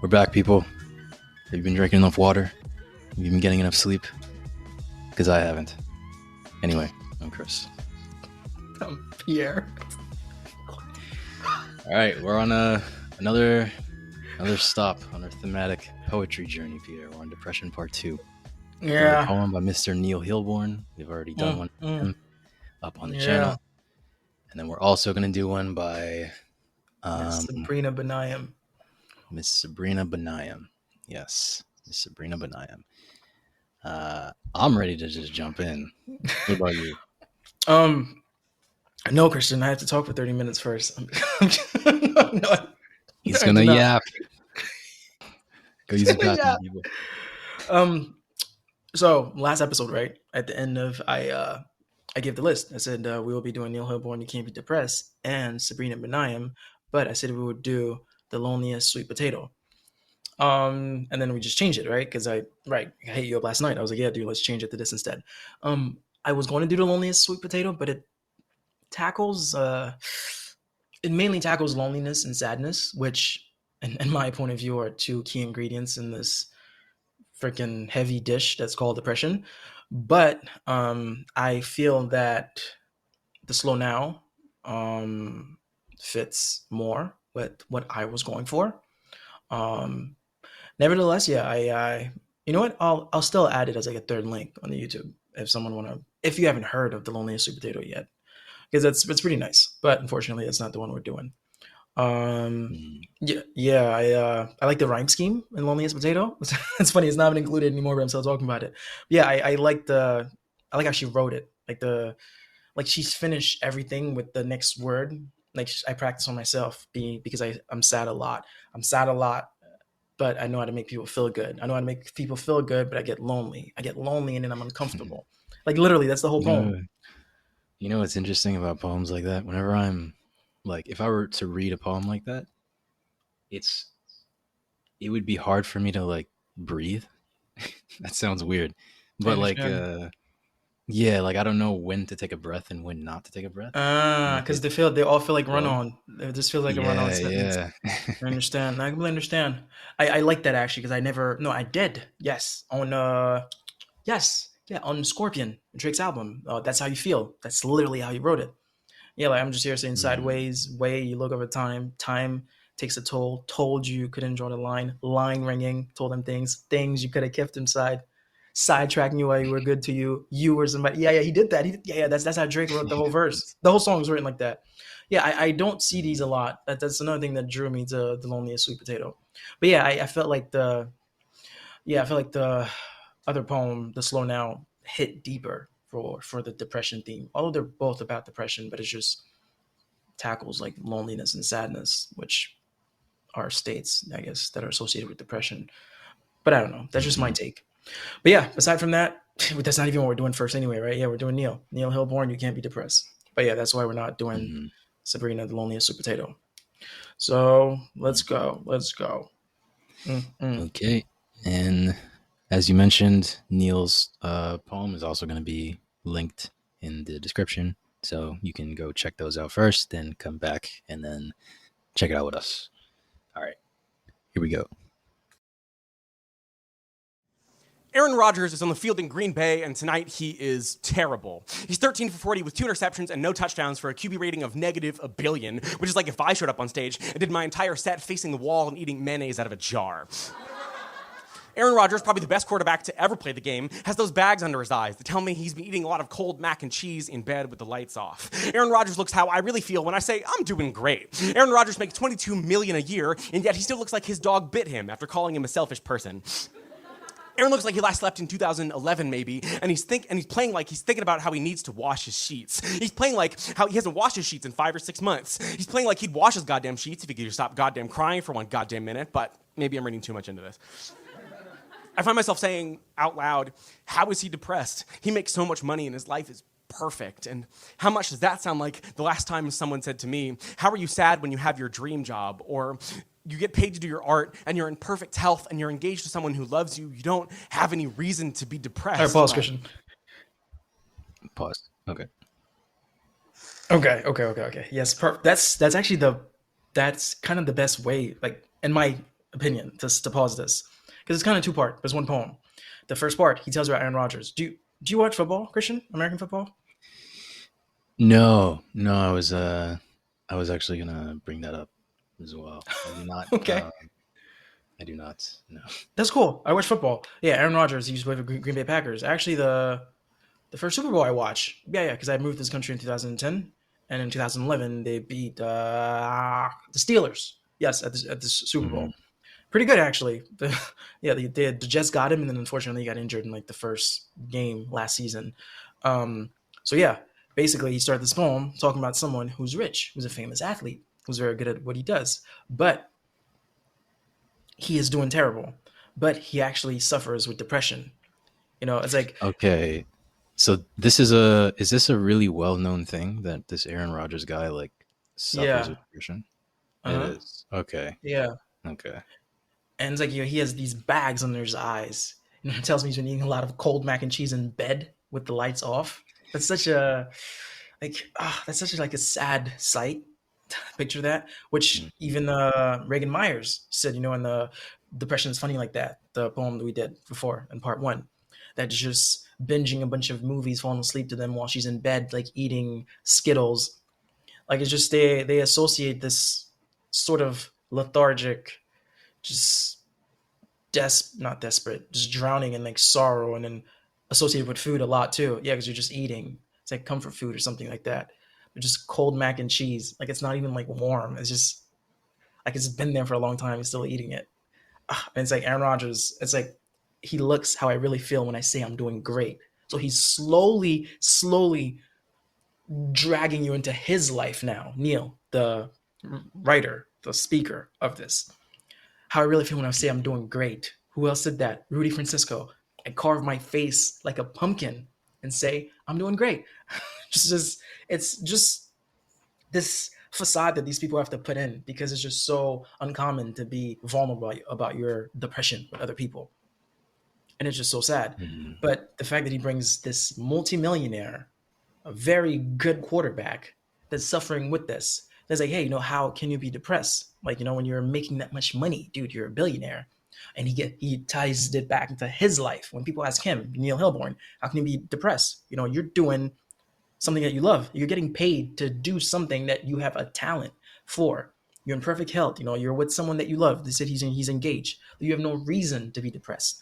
We're back, people. Have you been drinking enough water? Have you been getting enough sleep? Because I haven't. Anyway, I'm Chris. I'm Pierre. All right, we're on another stop on our thematic poetry journey, Pierre. We're on Depression Part 2. Another Yeah. poem by Mr. Neil Hilborn. We've already done one with him up on the Yeah. channel. And then we're also going to do one by Miss Sabrina Benaim. Miss Sabrina Benaim. Yes, Miss Sabrina Benaim. I'm ready to just jump in. What about you? No, Christian, I have to talk for 30 minutes first. He's going to yap. Go use the bathroom, people. So last episode, right? At the end of I gave the list. I said we will be doing Neil Hilborn, You Can't Be Depressed, and Sabrina Benaim, but I said we would do The Loneliest Sweet Potato. And then we just changed it, right? Because I hit you up last night. I was like, yeah, dude, let's change it to this instead. I was going to do The Loneliest Sweet Potato, but it mainly tackles loneliness and sadness, which in my point of view are two key ingredients in this freaking heavy dish that's called depression. But I feel that the Slow Now fits more with what I was going for. Nevertheless, yeah, I you know what? I'll still add it as like a third link on the YouTube if you haven't heard of The Loneliest Sweet Potato yet, because it's pretty nice. But unfortunately, that's not the one we're doing. I like the rhyme scheme in Loneliest Potato. It's funny, it's not even included anymore, but I'm still talking about it. But yeah, I like how she wrote it. Like she's finished everything with the next word. Like I practice on myself because I'm sad a lot. I'm sad a lot, but I know how to make people feel good. I know how to make people feel good, but I get lonely. And then I'm uncomfortable. Like literally, that's the whole poem. You know what's interesting about poems like that? Whenever I'm like, if I were to read a poem like that, it would be hard for me to like breathe. That sounds weird, but like, yeah, like I don't know when to take a breath and when not to take a breath. Because they all feel like run on. It just feels like a run on sentence. Yeah. I understand. I completely understand. I like that actually because I did. Yes, on Scorpion, Drake's album. That's how you feel. That's literally how you wrote it. Yeah, like I'm just here saying sideways, way you look over time takes a toll. Told you couldn't draw the line ringing. Told them things you could have kept inside. Sidetracking you while you were good to you. You were somebody. Yeah, he did that. That's how Drake wrote the whole verse. The whole song was written like that. Yeah, I don't see these a lot. That's another thing that drew me to The Loneliest Sweet Potato. But yeah, I felt like the other poem, The Slow Now, hit deeper for the depression theme. Although they're both about depression, but it just tackles like loneliness and sadness, which are states, I guess, that are associated with depression. But I don't know. That's just my take. But yeah, aside from that, that's not even what we're doing first anyway, right? Yeah, we're doing Neil Hilborn, You Can't Be Depressed. But yeah, that's why we're not doing Sabrina, The Loneliest Sweet Potato. So let's go. Okay. And as you mentioned, Neil's poem is also going to be linked in the description. So you can go check those out first, then come back and then check it out with us. All right, here we go. Aaron Rodgers is on the field in Green Bay, and tonight he is terrible. He's 13 for 40 with 2 interceptions and no touchdowns for a QB rating of negative a billion, which is like if I showed up on stage and did my entire set facing the wall and eating mayonnaise out of a jar. Aaron Rodgers, probably the best quarterback to ever play the game, has those bags under his eyes that tell me he's been eating a lot of cold mac and cheese in bed with the lights off. Aaron Rodgers looks how I really feel when I say I'm doing great. Aaron Rodgers makes $22 million a year, and yet he still looks like his dog bit him after calling him a selfish person. Aaron looks like he last slept in 2011, maybe, and he's playing like he's thinking about how he needs to wash his sheets. He's playing like how he hasn't washed his sheets in 5 or 6 months. He's playing like he'd wash his goddamn sheets if he could just stop goddamn crying for one goddamn minute, but maybe I'm reading too much into this. I find myself saying out loud, how is he depressed? He makes so much money and his life is perfect. And how much does that sound like the last time someone said to me, how are you sad when you have your dream job? Or you get paid to do your art and you're in perfect health and you're engaged to someone who loves you. You don't have any reason to be depressed. All right, pause, Christian. Pause. Okay. Yes, that's actually that's kind of the best way. Like in my opinion to pause this because it's kind of two part. There's one poem. The first part he tells you about Aaron Rodgers. Do you watch football, Christian? American football? No, no, I was actually gonna bring that up as well. I do not. Okay, I do not. No. that's cool. I watch football. Yeah, Aaron Rodgers. He used to play for Green Bay Packers. Actually, the first Super Bowl I watched. Yeah, because I moved to this country in 2010, and in 2011 they beat the Steelers. Yes, at the Super Hmm. Bowl. Pretty good actually. Yeah, the Jets got him, and then unfortunately he got injured in like the first game last season. Um, so yeah, basically he started this poem talking about someone who's rich, who's a famous athlete, who's very good at what he does, but he is doing terrible. But he actually suffers with depression. It's like Okay, so is this a really well known thing that this Aaron Rodgers guy like suffers yeah, with depression? uh It huh, is. Okay. yeah, Okay. and it's like he has these bags under his eyes. It tells me he's been eating a lot of cold mac and cheese in bed with the lights off. That's such a that's such like a sad sight. Picture that. Which Mhm. even Reagan Myers said, in the Depression is Funny Like That, the poem that we did before in part one, that just binging a bunch of movies, falling asleep to them while she's in bed, like eating Skittles. Like it's just they associate this sort of lethargic, just not desperate, just drowning in like sorrow, and then associated with food a lot too. Yeah, because you're just eating. It's like comfort food or something like that. But just cold mac and cheese. Like it's not even like warm. It's just like it's been there for a long time. He's still eating it. And it's like Aaron Rodgers. It's like he looks how I really feel when I say I'm doing great. So he's slowly dragging you into his life now. Neil, the writer, the speaker of this, how I really feel when I say I'm doing great. Who else did that? Rudy Francisco. I carve my face like a pumpkin and say I'm doing great. It's just this facade that these people have to put in because it's just so uncommon to be vulnerable about your depression with other people, and it's just so sad. Mhm. But the fact that he brings this multimillionaire, a very good quarterback that's suffering with this. That's like, hey, how can you be depressed? Like, when you're making that much money, dude, you're a billionaire. And he ties it back into his life. When people ask him, Neil Hilborn, how can you be depressed? You're doing something that you love. You're getting paid to do something that you have a talent for. You're in perfect health. You're with someone that you love. They said he's engaged. You have no reason to be depressed.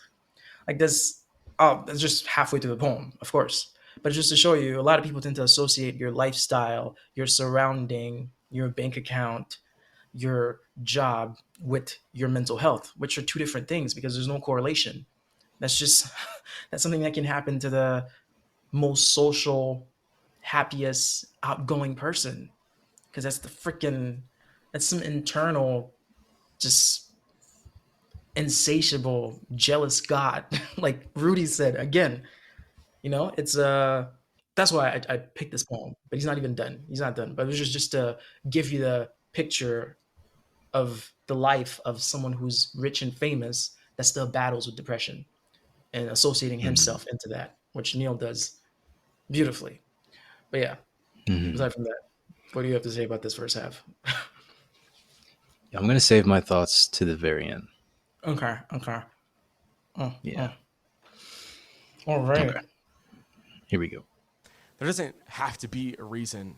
Like this, oh, that's just halfway through the poem, of course. But just to show you, a lot of people tend to associate your lifestyle, your surrounding, your bank account, your job with your mental health, which are two different things because there's no correlation. That's just that's something that can happen to the most social, happiest, outgoing person because that's some internal, just insatiable, jealous God. Like Rudy said again, it's that's why I picked this poem, but he's not even done. He's not done. But it was just to give you the picture of the life of someone who's rich and famous that still battles with depression and associating Mhm. himself into that, which Neil does beautifully. But yeah, Mhm. aside from that, what do you have to say about this first half? Yeah, I'm gonna save my thoughts to the very end. Okay, okay. Oh, Yeah. oh. All Okay. right. Here we go. There doesn't have to be a reason.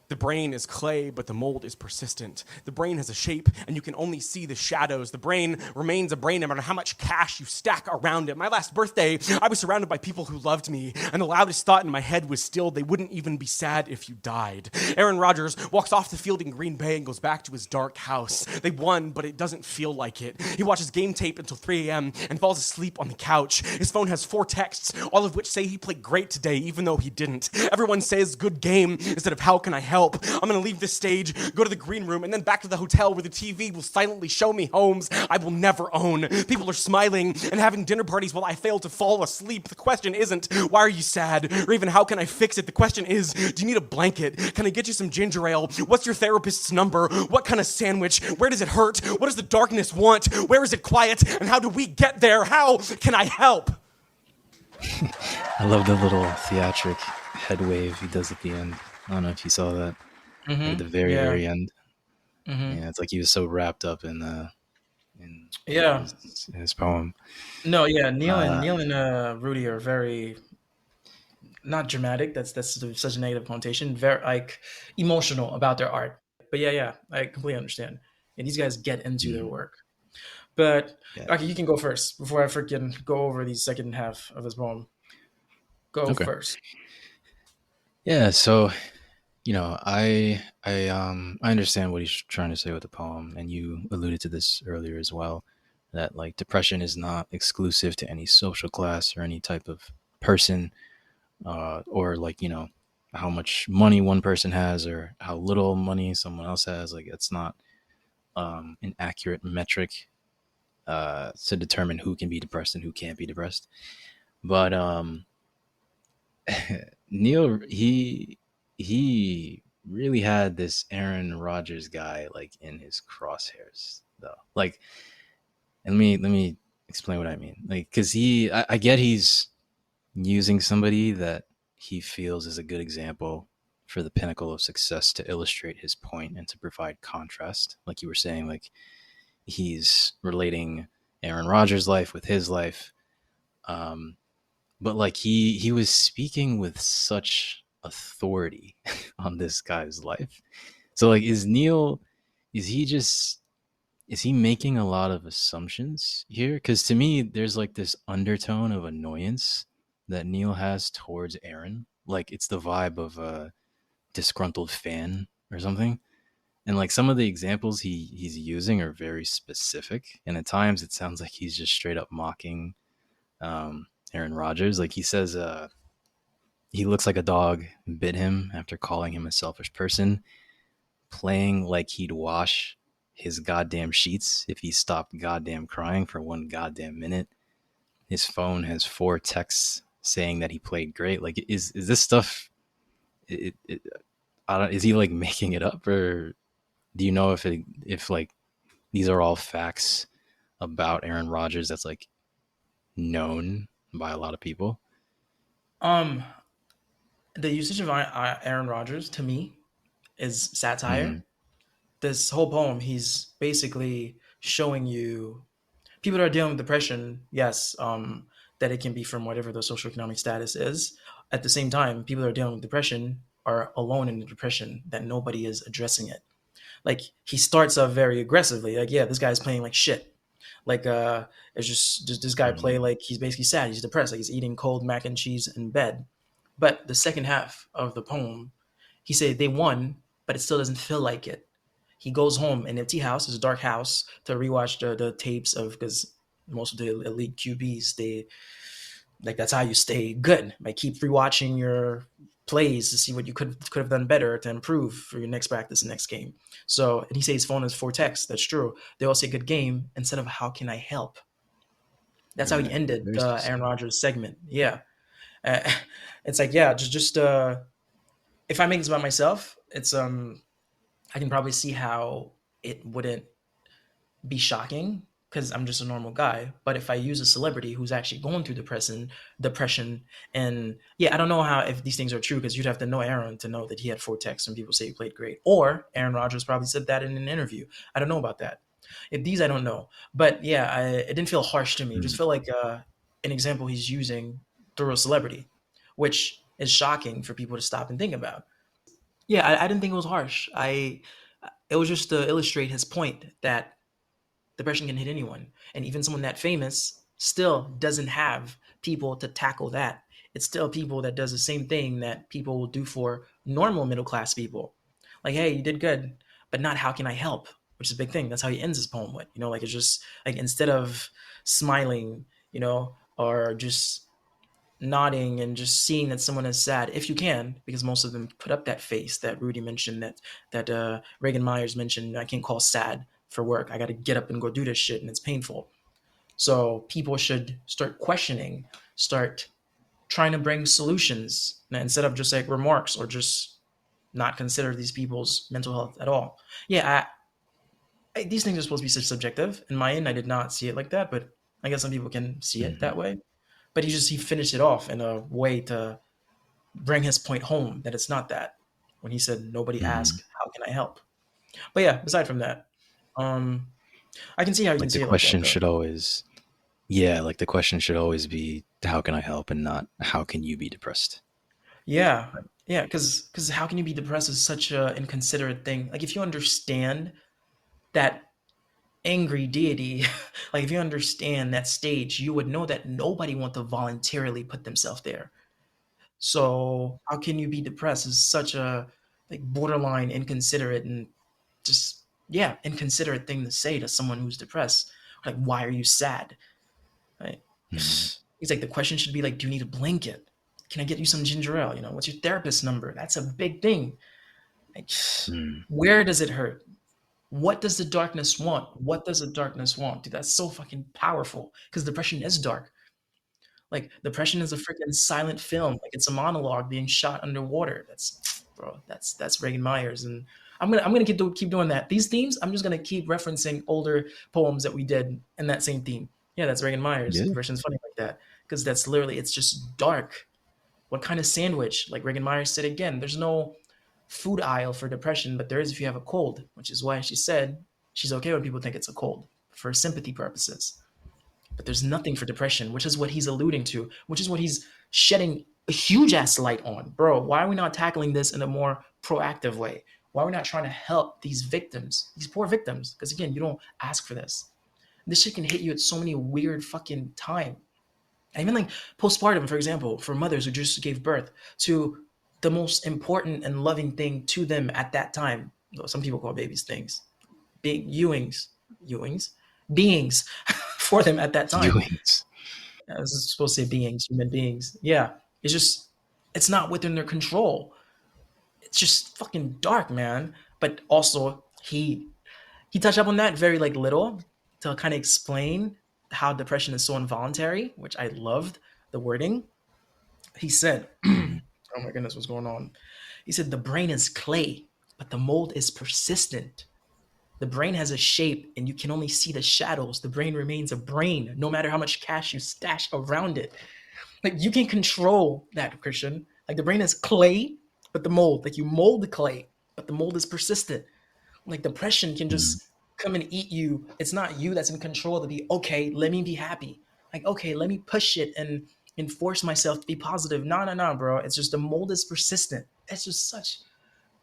The brain is clay, but the mold is persistent. The brain has a shape, and you can only see the shadows. The brain remains a brain no matter how much cash you stack around it. My last birthday, I was surrounded by people who loved me, and the loudest thought in my head was still, they wouldn't even be sad if you died. Aaron Rodgers walks off the field in Green Bay and goes back to his dark house. They won, but it doesn't feel like it. He watches game tape until 3 a.m. and falls asleep on the couch. His phone has 4 texts, all of which say he played great today, even though he didn't. Everyone says good game instead of how can I help. I'm gonna leave this stage, go to the green room, and then back to the hotel where the TV will silently show me homes I will never own. People are smiling and having dinner parties while I fail to fall asleep. The question isn't, why are you sad? Or even, how can I fix it? The question is, do you need a blanket? Can I get you some ginger ale? What's your therapist's number? What kind of sandwich? Where does it hurt? What does the darkness want? Where is it quiet? And how do we get there? How can I help? I love the little theatric head wave he does at the end. I don't know if you saw that. Like at the very, Yeah. very end. Mm-hmm. Yeah, it's like he was so wrapped up in Yeah. his poem. No, yeah, Neil and Uh, Neil and Rudy are very not dramatic. That's such a negative connotation. Very like emotional about their art. But yeah, yeah, I completely understand. And these guys get into their mm, work. But yeah. okay, you can go first before I freaking go over the second half of this poem. Go Okay. first. Yeah. So I understand what he's trying to say with the poem, and you alluded to this earlier as well. That like depression is not exclusive to any social class or any type of person, or like how much money one person has or how little money someone else has. Like it's not an accurate metric to determine who can be depressed and who can't be depressed. But Neil, he really had this Aaron Rodgers guy like in his crosshairs though. Like, let me explain what I mean. Like, because I get he's using somebody that he feels is a good example for the pinnacle of success to illustrate his point and to provide contrast. Like you were saying, like he's relating Aaron Rodgers' life with his life. Um, but like he was speaking with such authority on this guy's life. So like is he just is he making a lot of assumptions here? Because to me, there's like this undertone of annoyance that Neil has towards Aaron. Like it's the vibe of a disgruntled fan or something. And like some of the examples he's using are very specific, and at times it sounds like he's just straight up mocking Aaron Rodgers. Like he says, he looks like a dog bit him after calling him a selfish person, playing like he'd wash his goddamn sheets if he stopped goddamn crying for 1 goddamn minute. His phone has 4 texts saying that he played great. Like, is this stuff? I don't, is he like making it up, or do you know if like these are all facts about Aaron Rodgers that's like known by a lot of people? Um, the usage of Aaron Rodgers to me is satire. Mm, This whole poem, he's basically showing you people that are dealing with depression. Yes, that it can be from whatever the socioeconomic status is. At the same time, people that are dealing with depression are alone in the depression that nobody is addressing it. Like he starts off very aggressively, like yeah, this guy's playing like shit. Like it's just this guy play mm, like he's basically sad, he's depressed, like he's eating cold mac and cheese in bed. But the second half of the poem, he said they won, but it still doesn't feel like it. He goes home, an empty house, it's a dark house, to rewatch the tapes of because most of the elite QBs they like that's how you stay good. Like keep rewatching your plays to see what you could have done better to improve for your next practice, next game. So and he says his phone is 4 texts. That's true. They all say good game instead of how can I help. That's how he right. ended Very the Aaron specific. Rodgers segment. Yeah, uh, it's like yeah, just if I make this about myself, it's I can probably see how it wouldn't be shocking because I'm just a normal guy. But if I use a celebrity who's actually going through depression, and yeah, I don't know how if these things are true because you'd have to know Aaron to know that he had 4 texts and people say he played great. Or Aaron Rodgers probably said that in an interview. I don't know about that. If these, I don't know. But yeah, it didn't feel harsh to me. It just Mm, felt like an example he's using through a celebrity, which is shocking for people to stop and think about. Yeah, I didn't think it was harsh. It was just to illustrate his point that depression can hit anyone, and even someone that famous still doesn't have people to tackle that. It's still people that does the same thing that people will do for normal middle class people. Like, hey, you did good, but not how can I help, which is a big thing. That's how he ends his poem with. Like it's just like instead of smiling, or just nodding and just seeing that someone is sad if you can because most of them put up that face that Rudy mentioned that Reagan Myers mentioned. I can't call sad for work. I got to get up and go do this shit and it's painful. So people should start questioning, start trying to bring solutions instead of just like remarks or just not consider these people's mental health at all. Yeah, these things are supposed to be such subjective. In my end, I did not see it like that, but I guess some people can see it mhm, that way. But he finished it off in a way to bring his point home that it's not that when he said nobody mhm. asked how can I help. But yeah, aside from that, um I can see how you can Like the say it like that question though. should always, yeah, like the question should always be, how can I help, and not how can you be depressed. Yeah, yeah, because how can you be depressed is such a inconsiderate thing. Like if you understand that angry deity, like if you understand that stage, you would know that nobody want to voluntarily put themselves there. So how can you be depressed is such a like borderline inconsiderate and just yeah inconsiderate thing to say to someone who's depressed. Like why are you sad? Right? Mm, He's like the question should be like, do you need a blanket? Can I get you some ginger ale? You know, what's your therapist number? That's a big thing. Like, mm, where does it hurt? What does the darkness want? What does the darkness want? Dude, that's so fucking powerful because depression is dark. Like depression is a freaking silent film. Like it's a monologue being shot underwater. That's bro. That's Reagan Myers, and I'm gonna keep doing that. These themes, I'm just gonna keep referencing older poems that we did in that same theme. Yeah, that's Reagan Myers. yeah. Depression's funny like that because that's literally it's just dark. What kind of sandwich? Like Reagan Myers said again, there's no food aisle for depression, but there is if you have a cold, which is why she said she's okay when people think it's a cold for sympathy purposes. But there's nothing for depression, which is what he's alluding to, which is what he's shedding a huge ass light on. Bro, why are we not tackling this in a more proactive way? Why are we not trying to help these victims, these poor victims? Because again, you don't ask for this. This shit can hit you at so many weird fucking time. Even like postpartum, for example, for mothers who just gave birth to the most important and loving thing to them at that time. Though some people call babies things. Being Ewings, beings for them at that time. Ewings. I was supposed to say beings, human beings. Yeah. It's just, it's not within their control. It's just fucking dark, man. But also, he touched up on that very like little to kind of explain how depression is so involuntary, which I loved the wording. He said, Mm, "Oh my goodness, what's going on?" He said, "The brain is clay, but the mold is persistent. The brain has a shape, and you can only see the shadows. The brain remains a brain, no matter how much cash you stash around it." Like you can control that, Christian. Like the brain is clay, but the mold, like you mold the clay, but the mold is persistent. Like depression can mm, just come and eat you. It's not you that's in control to be okay. Let me be happy. Like okay, let me push it and enforce myself to be positive. No, no, no, bro. It's just the mold is persistent. It's just such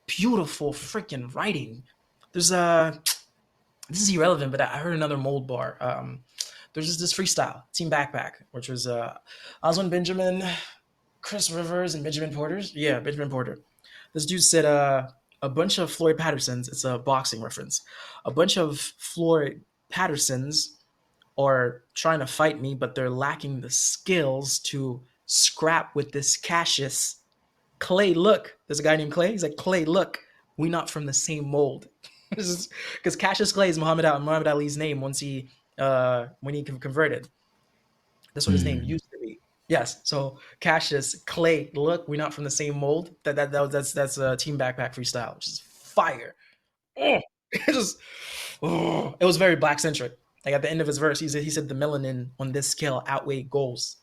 beautiful freaking writing. There's a this is irrelevant, but I heard another mold bar. There's just this freestyle Team Backpack, which was Oswald Benjamin, Chris Rivers, and Benjamin Porter's. Yeah, Benjamin Porter. This dude said a bunch of Floyd Pattersons. It's a boxing reference. A bunch of Floyd Pattersons are trying to fight me, but they're lacking the skills to scrap with this Cassius Clay. Look, there's a guy named Clay. He's like Clay. Look, we not from the same mold. Because Cassius Clay is Muhammad Ali's name once he when he converted. That's what his name mm, used to be. Yes. So Cassius Clay, look, we're not from the same mold. That's a Team Backpack freestyle, which is fire. Oh, it just oh, it was very black centric. Like at the end of his verse, he said the melanin on this scale outweigh goals,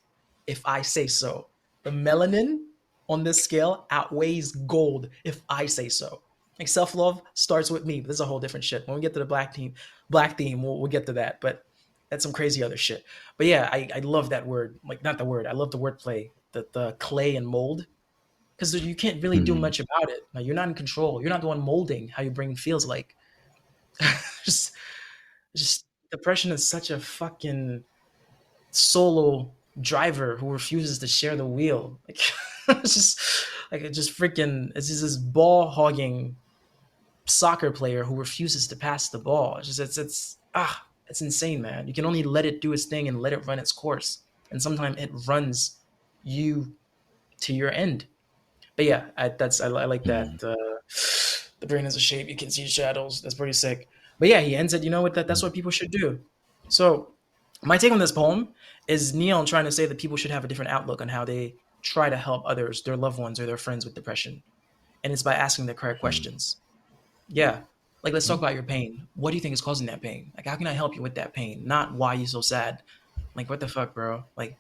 if I say so. The melanin on this scale outweighs gold, if I say so. Like self love starts with me, but this is a whole different shit. When we get to the black theme, we'll get to that. But that's some crazy other shit. But yeah, I love that word. Like not the word. I love the wordplay. The clay and mold because you can't really do mm, much about it. Like, you're not in control. You're not the one molding how your brain feels like. just just depression is such a fucking solo driver who refuses to share the wheel. Like it's just like it just freaking it's just this ball hogging soccer player who refuses to pass the ball. It's insane, man. You can only let it do its thing and let it run its course. And sometimes it runs you to your end. But yeah, I like mm, that. The brain is a shape. You can see shadows. That's pretty sick. But yeah, he ends it. You know what? That's what people should do. So my take on this poem is Neil trying to say that people should have a different outlook on how they try to help others, their loved ones, or their friends with depression, and it's by asking the correct mm, questions. Yeah, like let's talk mm, about your pain. What do you think is causing that pain? Like, how can I help you with that pain? Not why you so sad. Like, what the fuck, bro? Like,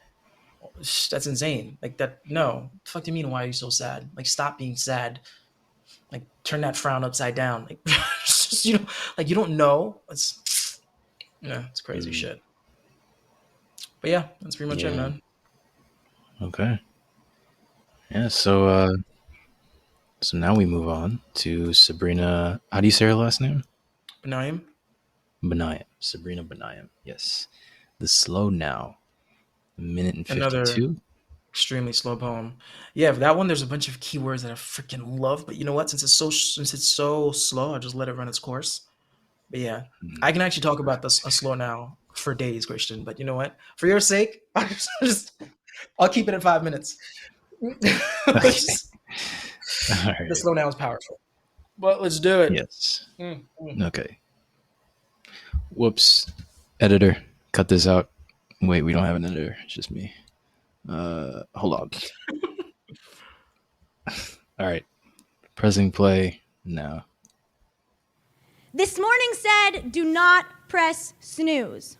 that's insane. Like that. No, the fuck do you mean? Why are you so sad? Like, stop being sad. Like turn that frown upside down. Like you know, like you don't know. It's Yeah, it's crazy Mm, shit. But yeah, that's pretty much it, yeah. man. Okay. Yeah. So now we move on to Sabrina. How do you say her last name? Benaim, Benaim. Sabrina Benaim. Yes. The Slow Now. A minute and another 52. extremely slow poem. Yeah, for that one, there's a bunch of keywords that I freaking love. But you know what? Since it's so slow, I'll just let it run its course. But yeah, Mm, I can actually talk about this a slow now for days, Christian. But you know what? For your sake, I'll keep it at 5 minutes. okay. Just, All the right. slow now is powerful. But let's do it. Yes. Mm, mm. Okay. Whoops. Editor, cut this out. Wait, we don't have an editor. It's just me. Hold on. All right. Pressing play now. This morning said, do not press snooze.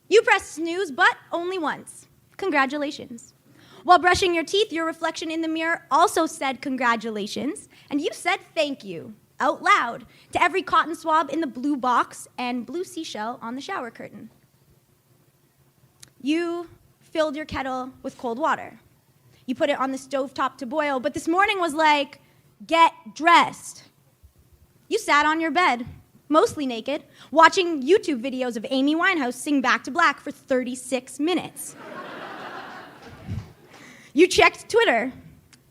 You pressed snooze, but only once. Congratulations. While brushing your teeth, your reflection in the mirror also said congratulations, and you said thank you out loud to every cotton swab in the blue box and blue seashell on the shower curtain. You filled your kettle with cold water. You put it on the stovetop to boil, but this morning was like, get dressed. You sat on your bed, mostly naked, watching YouTube videos of Amy Winehouse sing Back to Black for 36 minutes. You checked Twitter,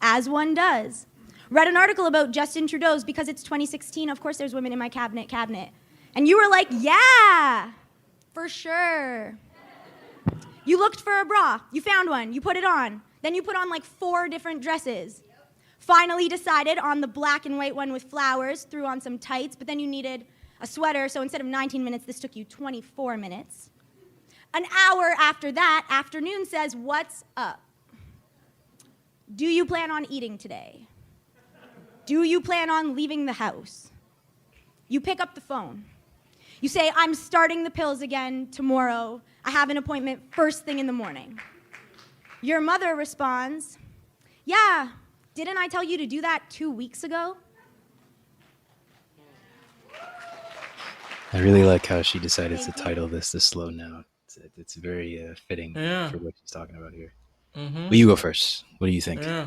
as one does. Read an article about Justin Trudeau's because it's 2016, of course there's women in my cabinet. And you were like, yeah, for sure. You looked for a bra, you found one, you put it on. Then you put on like 4 different dresses. Finally decided on the black and white one with flowers, threw on some tights, but then you needed a sweater, so instead of 19 minutes, this took you 24 minutes. An hour after that, afternoon says, what's up? Do you plan on eating today? Do you plan on leaving the house? You pick up the phone. You say, I'm starting the pills again tomorrow. I have an appointment first thing in the morning. Your mother responds, yeah, didn't I tell you to do that 2 weeks ago? I really like how she decided to Thank you. title this "The Slow Now." It's very fitting Yeah. for what she's talking about here. Mm-hmm. But you go first. What do you think? Yeah.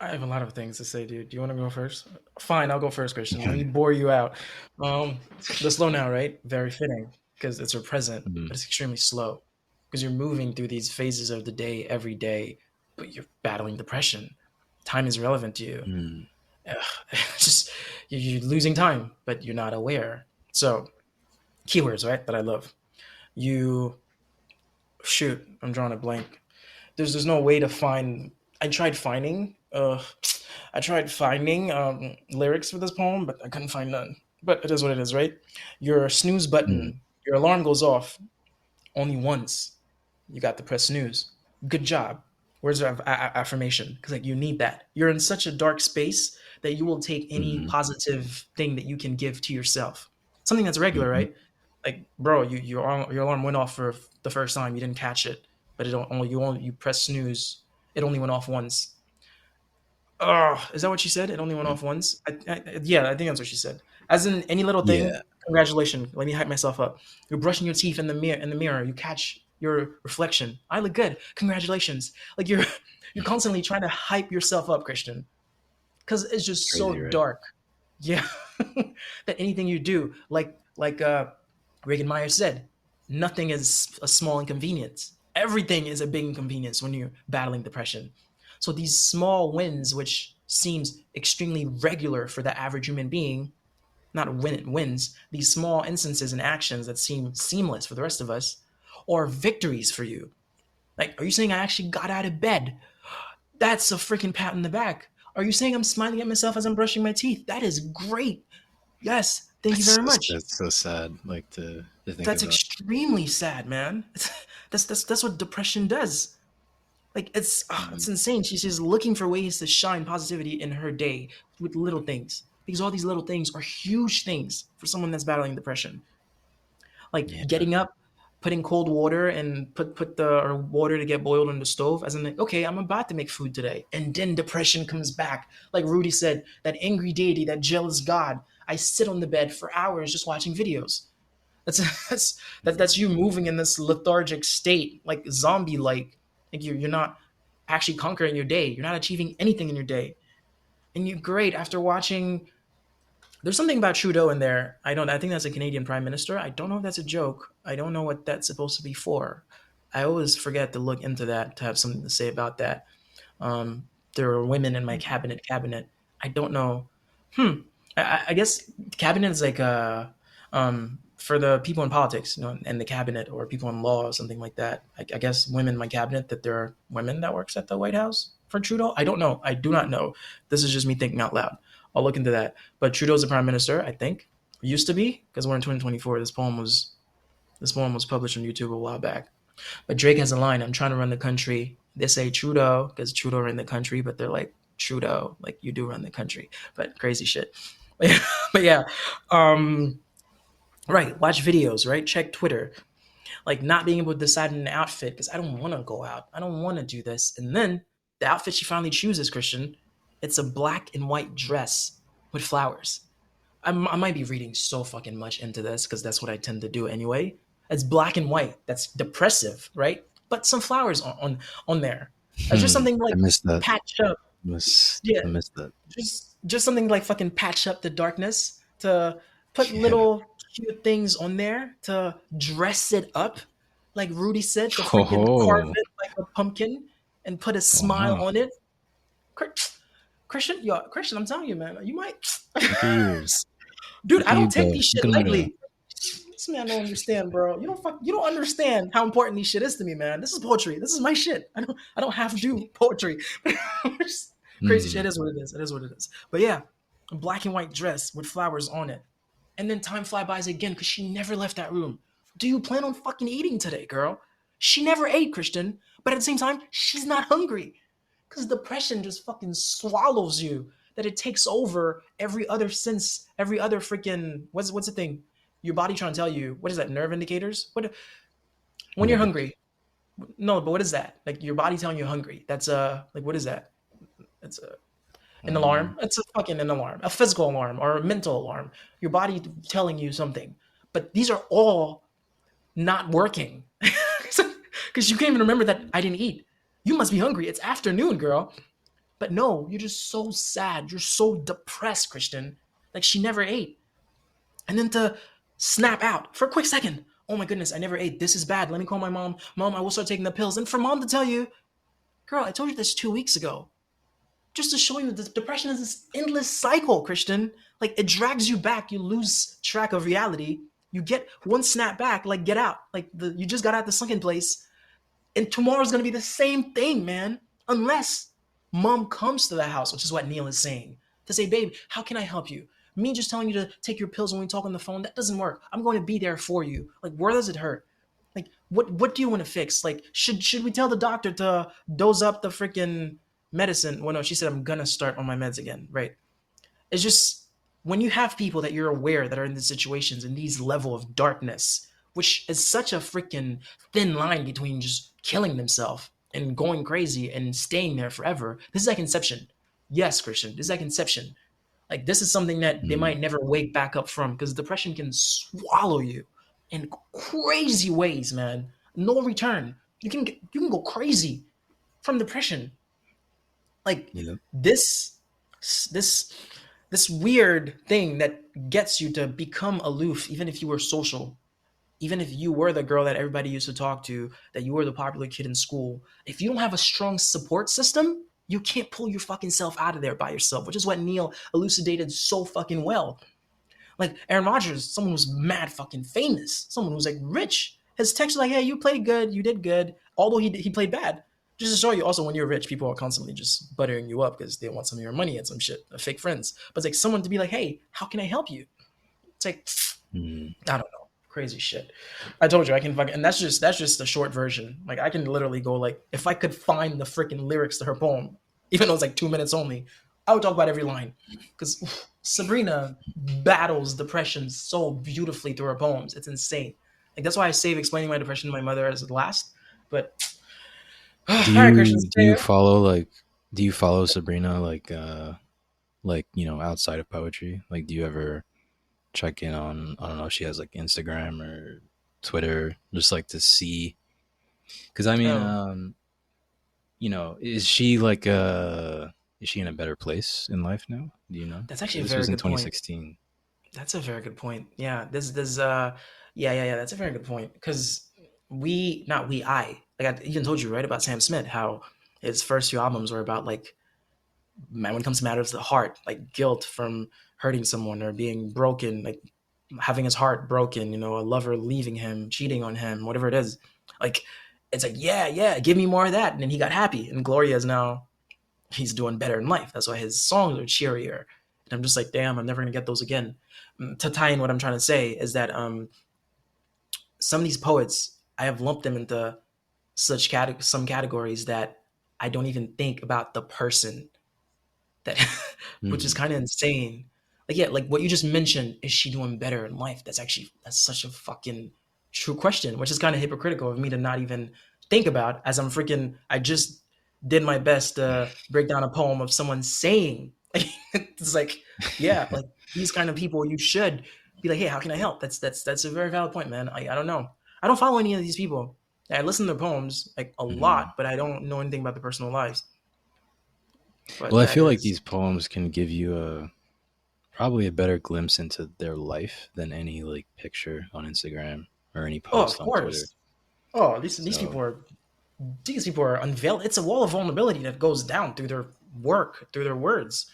I have a lot of things to say, dude. Do you want to go first? Fine, I'll go first, Christian. Let me bore you out. The slow now, right? Very fitting because it's your present, Mm, but it's extremely slow because you're moving through these phases of the day every day, but you're battling depression. Time is relevant to you. mm, Ugh, it's just you're losing time, but you're not aware. So keywords, right? That I love. You shoot. I'm drawing a blank. There's no way to find. I tried finding. I tried finding lyrics for this poem, but I couldn't find none. But it is what it is, right? Your snooze mm. button, your alarm goes off only once. You got to press snooze. Good job. Words of affirmation, because like you need that. You're in such a dark space that you will take any Mhm, positive thing that you can give to yourself. Something that's regular, mhm. right? Like, bro, your alarm went off for the first time. You didn't catch it, but it only you press snooze. It only went off once. Oh, is that what she said? It only went Mm. off once. Yeah, I think that's what she said. As in any little thing. Yeah, Congratulations. Let me hype myself up. You're brushing your teeth in the mirror. In the mirror, you catch your reflection. I look good. Congratulations. Like you're constantly trying to hype yourself up, Christian, because it's it's just so crazy, right? dark. Yeah, that anything you do, like Reagan Meyer said, nothing is a small inconvenience. Everything is a big inconvenience when you're battling depression. So these small wins, which seems extremely regular for the average human being, not when it wins, these small instances and actions that seem seamless for the rest of us, are victories for you. Like, are you saying I actually got out of bed? That's a freaking pat in the back. Are you saying I'm smiling at myself as I'm brushing my teeth? That is great. Yes, thank you very much. That's so sad. Like to think That's about. extremely sad, man. That's what depression does. Like it's Mm, insane. She's just looking for ways to shine positivity in her day with little things because all these little things are huge things for someone that's battling depression. Like yeah. getting up, putting cold water and put the or water to get boiled on the stove, as in like, okay, I'm about to make food today, and then depression comes back. Like Rudy said, that angry deity, that jealous god. I sit on the bed for hours just watching videos. That's that's you moving in this lethargic state, like zombie like you're not actually conquering your day. You're not achieving anything in your day. And you're great after watching. There's something about Trudeau in there. I think that's a Canadian prime minister. I don't know if that's a joke. I don't know what that's supposed to be for. I always forget to look into that to have something to say about that. There are women in my cabinet. I don't know. I guess cabinet is like for the people in politics, and the cabinet or people in law or something like that. I guess women in my cabinet, that there are women that works at the White House for Trudeau. I don't know. I do not know. This is just me thinking out loud. I'll look into that. But Trudeau's the prime minister, I think. Used to be, because we're in 2024. This poem was published on YouTube a while back. But Drake has a line, I'm trying to run the country. They say Trudeau, because Trudeau ran the country, but they're like, Trudeau, like you do run the country. But crazy shit. But yeah. Right. Watch videos, right? Check Twitter. Like not being able to decide on an outfit because I don't want to go out. I don't want to do this. And then the outfit she finally chooses, Christian, it's a black and white dress with flowers. I might be reading so fucking much into this because that's what I tend to do anyway. It's black and white. That's depressive, right? But some flowers on there. It's just something I like missed that. patch up. Yeah, I missed that. just something like fucking patch up the darkness, to put Yeah. little cute things on there to dress it up, like Rudy said, to freaking carve Oh, it like a pumpkin and put a smile wow. on it. Christian, Christian, I'm telling you, man, you might. Look at you. Dude, Look I at you don't take go. these shit Looking like a lightly. This man don't understand, bro. You don't understand how important this shit is to me, man. This is poetry. This is my shit. I don't have to do poetry. Crazy shit. It is what it is. It is what it is. But yeah, a black and white dress with flowers on it. And then time fly bys again because she never left that room. Do you plan on fucking eating today, girl? She never ate, Christian. But at the same time, she's not hungry. Because depression just fucking swallows you. That it takes over every other sense, every other freaking what's the thing? Your body trying to tell you, what is that? Nerve indicators? What when you're yeah. hungry? No, but what is that? Like your body telling you hungry. That's like what is that? It's an alarm. It's a fucking an alarm, a physical alarm or a mental alarm. Your body telling you something. But these are all not working because you can't even remember that I didn't eat. You must be hungry. It's afternoon, girl. But no, you're just so sad. You're so depressed, Christian. Like she never ate. And then to snap out for a quick second. Oh my goodness, I never ate. This is bad. Let me call my mom. Mom, I will start taking the pills. And for mom to tell you, girl, I told you this 2 weeks ago. Just to show you that depression is this endless cycle, Christian. Like it drags you back. You lose track of reality. You get one snap back, like get out. Like you just got out the sunken place. And tomorrow's gonna be the same thing, man. Unless mom comes to the house, which is what Neil is saying. To say, babe, how can I help you? Me just telling you to take your pills when we talk on the phone, that doesn't work. I'm going to be there for you. Like, where does it hurt? Like, what do you want to fix? Like, should we tell the doctor to dose up the freaking medicine? Well, no, she said I'm gonna start on my meds again, right? It's just when you have people that you're aware that are in these situations in these level of darkness, which is such a freaking thin line between just killing themselves and going crazy and staying there forever. This is like Inception. Yes, Christian, this is like Inception. Like this is something that they might never wake back up from because depression can swallow you in crazy ways, man. No return. You can go crazy from depression. Like Yeah. this this weird thing that gets you to become aloof, even if you were social, even if you were the girl that everybody used to talk to, that you were the popular kid in school. If you don't have a strong support system, you can't pull your fucking self out of there by yourself, which is what Neil elucidated so fucking well. Like Aaron Rodgers, someone who's mad fucking famous, someone who's like rich. His text was like, hey, you played good, you did good, although he played bad. Just to show you also when you're rich, people are constantly just buttering you up because they want some of your money and some shit, fake friends. But it's like someone to be like, hey, how can I help you? It's like, I don't know. Crazy shit. I told you I can fucking, and that's just the short version. Like I can literally go like, if I could find the freaking lyrics to her poem, even though it's like 2 minutes only, I would talk about every line. Because Sabrina battles depression so beautifully through her poems. It's insane. Like that's why I save explaining my depression to my mother as the last. But all Do right, Christian, you do you follow like do you follow Sabrina like outside of poetry? Like do you ever check in on, I don't know if she has like Instagram or Twitter, just like to see. Because I mean, Oh, is she like is she in a better place in life now? Do you know? that's actually a This very was in good point. 2016. That's a very good point. Yeah, yeah. That's a very good point because not we, like I even told you right about Sam Smith how his first few albums were about like man when it comes to matters of the heart, like guilt from hurting someone or being broken, like having his heart broken, a lover leaving him, cheating on him, whatever it is. Like it's like yeah, give me more of that, and then he got happy. And Gloria is now he's doing better in life. That's why his songs are cheerier. And I'm just like, damn, I'm never gonna get those again. To tie in what I'm trying to say is that some of these poets, I have lumped them into some categories that I don't even think about the person that, which is Mm, kind of insane. Like yeah, like what you just mentioned, is she doing better in life? That's such a fucking true question, which is kind of hypocritical of me to not even think about as I just did my best to break down a poem of someone saying it's like yeah, like these kind of people you should be like, hey, how can I help? That's a very valid point, man. I don't know. I don't follow any of these people. I listen to their poems like a mm. lot, but I don't know anything about their personal lives. But Well, I that feel like is these poems can give you a probably a better glimpse into their life than any like picture on Instagram or any oh, of post on Twitter. course. Oh, So these people are unveiled. It's a wall of vulnerability that goes down through their work, through their words.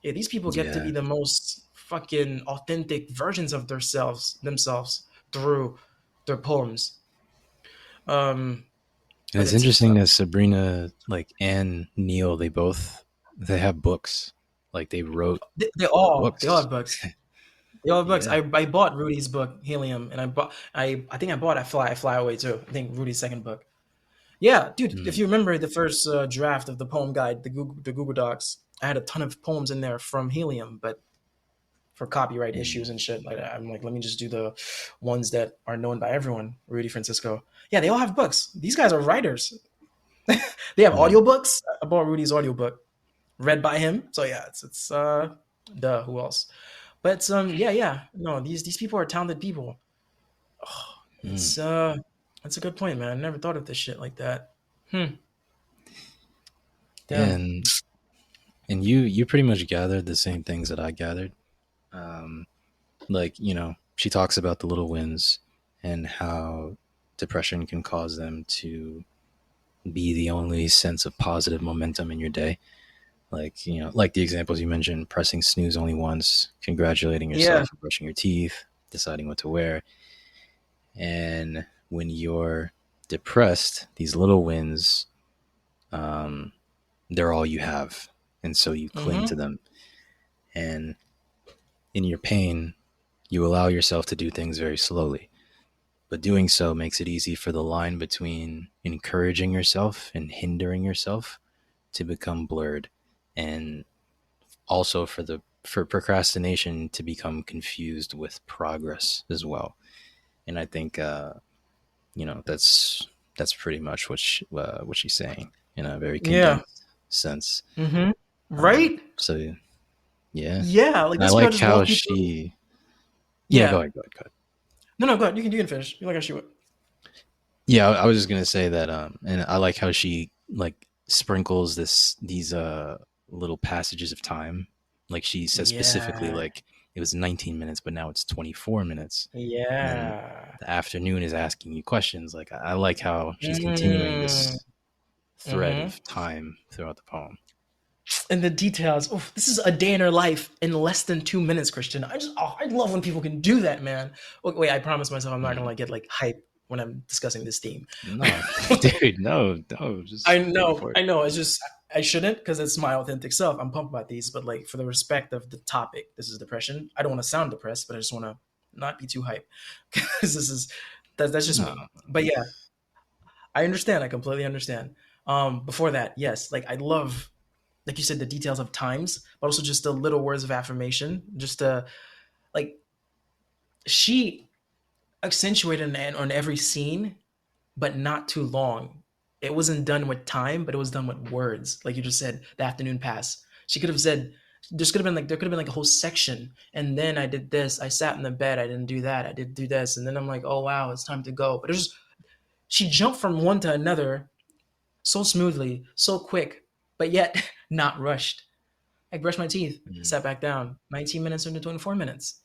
Yeah, these people get to be yeah, the most fucking authentic versions of themselves through their poems. Um, and but it's it's interesting that Sabrina, like, and Neil, they have books, like they wrote they all books. have books. They all have books. Yeah. I bought Rudy's book Helium, and I think I bought Fly Away too. I think Rudy's second book. Yeah, dude. If Mm, you remember the first draft of the poem guide, the Google Docs, I had a ton of poems in there from Helium, but for copyright issues mm, and shit like that, I'm like, let me just do the ones that are known by everyone. Rudy Francisco. Yeah, they all have books. These guys are writers. They have mm. audiobooks. I bought Rudy's audiobook, read by him. So yeah, it's duh, who else? But yeah. No, these people are talented people. Mm. It's that's a good point, man. I never thought of this shit like that. Hmm. Yeah, Damn. and you pretty much gathered the same things that I gathered. Um, like she talks about the little wins and how depression can cause them to be the only sense of positive momentum in your day. Like like the examples you mentioned, pressing snooze only once, congratulating Yeah. yourself for brushing your teeth, deciding what to wear. And when you're depressed, these little wins, um, they're all you have, and so you cling to Mm-hmm. them. And in your pain, you allow yourself to do things very slowly. But doing so makes it easy for the line between encouraging yourself and hindering yourself to become blurred, and also for procrastination to become confused with progress as well. And I think that's pretty much what she's saying in a very Yeah. condensed sense. Mm-hmm. Right? So yeah, Yeah. Like and I this girl like just how walked you through. she. Yeah, Yeah. go ahead. No, go ahead. You can finish. You like how she went. Yeah, I was just gonna say that, and I like how she like sprinkles these little passages of time. Like she says specifically, Yeah. like it was 19 minutes, but now it's 24 minutes, and Yeah. the afternoon is asking you questions. Like I like how she's continuing Mm. this thread Mm-hmm. of time throughout the poem. And the details. Oh, this is a day in her life in less than 2 minutes, Christian. I love when people can do that, man. Okay, wait, I promise myself I'm not gonna Mm. like get like hype when I'm discussing this theme. No, dude, no, I just go know, for it. I know. It's just I shouldn't because it's my authentic self. I'm pumped about these, but like for the respect of the topic, this is depression. I don't want to sound depressed, but I just want to not be too hype because that's just No, me. But yeah, I understand. I completely understand. Before that, yes, like I love, like you said, the details of times, but also just the little words of affirmation. Just like she accentuated on every scene but not too long. It wasn't done with time, but it was done with words. Like you just said, the afternoon pass. She could have said, there could have been like a whole section. And then I did this. I sat in the bed. I didn't do that. I did do this. And then I'm like, oh wow, it's time to go. But it was just, she jumped from one to another so smoothly, so quick, but yet not rushed. I brushed my teeth, Mm. sat back down. 19 minutes into 24 minutes.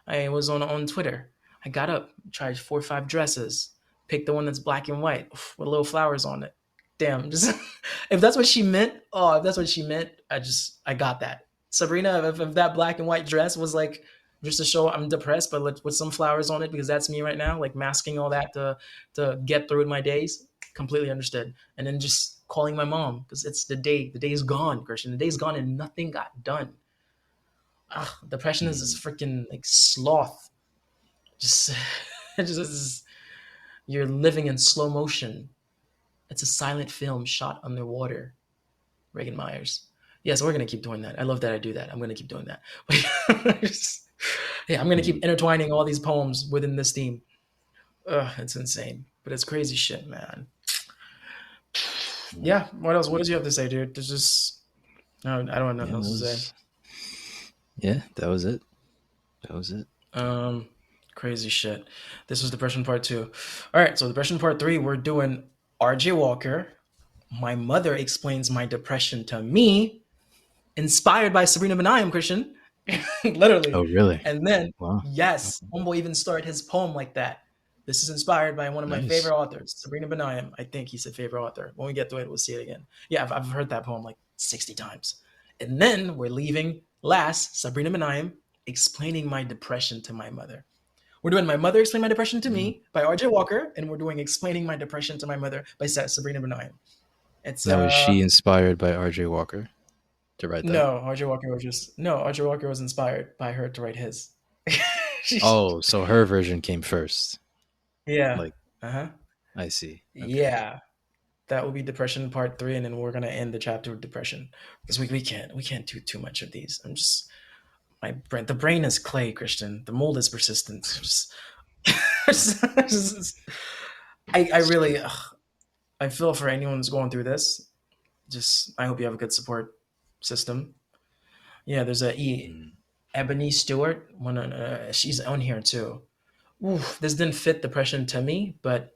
I was on Twitter. I got up, tried 4 or 5 dresses, picked the one that's black and white with little flowers on it. Damn, just if that's what she meant, if that's what she meant, I got that. Sabrina, if that black and white dress was like just to show I'm depressed, but with some flowers on it because that's me right now, like masking all that to get through my days. Completely understood. And then just calling my mom because it's the day. The day is gone, Christian. The day is gone and nothing got done. Ugh, depression is this freaking like sloth. Just, you're living in slow motion. It's a silent film shot underwater. Reagan Myers. Yeah, so we're gonna keep doing that. I love that I do that. I'm gonna keep doing that. Yeah, I'm gonna keep intertwining all these poems within this theme. Ugh, it's insane, but it's crazy shit, man. Yeah. What else? What does you have to say, dude? There's just I don't know Yeah, what else to say. yeah, that was it. That was it. Crazy shit. This was Depression Part 2. All right, so Depression Part 3, we're doing RJ Walker. My mother explains my depression to me, inspired by Sabrina Benaim, Christian. Literally. Oh, really? And then, Wow. yes, Homeboy even started his poem like that. This is inspired by one of my Nice. favorite authors, Sabrina Benaim. I think he's a favorite author. When we get to it, we'll see it again. Yeah, I've heard that poem like 60 times. And then we're leaving last, Sabrina Benaim explaining my depression to my mother. We're doing My Mother Explained My Depression to Me by RJ Walker, and we're doing Explaining My Depression to My Mother by Sabrina Benaim. It's Now, was she inspired by RJ Walker to write that? no, RJ Walker was inspired by her to write his. Oh, so her version came first. Yeah. Like, Uh-huh. I see. Okay. Yeah. That will be Depression Part 3, and then we're gonna end the chapter with depression. Because we can't do too much of these. The brain is clay, Christian. The mold is persistence. I really I feel for anyone who's going through this. Just I hope you have a good support system. Yeah, there's Ebony Stewart. She's on here too. Oof, this didn't fit depression to me, but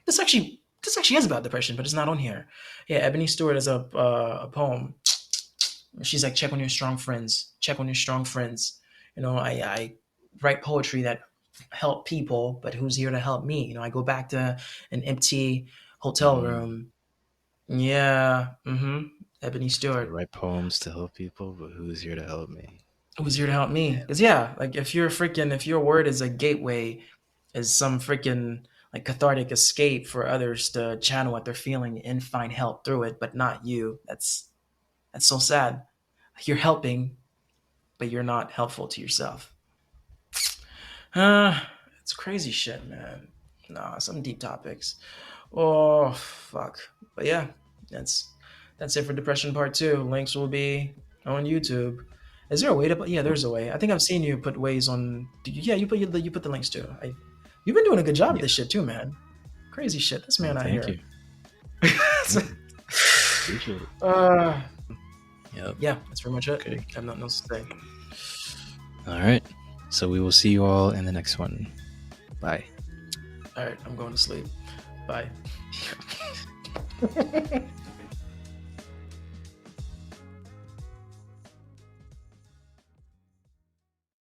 this actually is about depression, but it's not on here. Yeah, Ebony Stewart is a poem. She's like, check on your strong friends. Check on your strong friends. I write poetry that help people, but who's here to help me? I go back to an empty hotel room. Yeah. Ebony I Stewart. write poems to help people, but who's here to help me? Who's here to help me? Because like if your word is a gateway, is some freaking like cathartic escape for others to channel what they're feeling and find help through it, but not you. That's so sad. You're helping, but you're not helpful to yourself. It's crazy shit, man. Nah, some deep topics. Oh fuck. But yeah, that's it for Depression Part 2. Links will be on YouTube. Is there a way to? Yeah, there's a way. I think I've seen you put ways on. Yeah, you put the links too. You've been doing a good job of this shit too, man. Crazy shit. This man out here. Thank you. Appreciate it. Yep. Yeah, that's pretty much it. Okay. I have nothing else to say. All right. So we will see you all in the next one. Bye. All right, I'm going to sleep. Bye.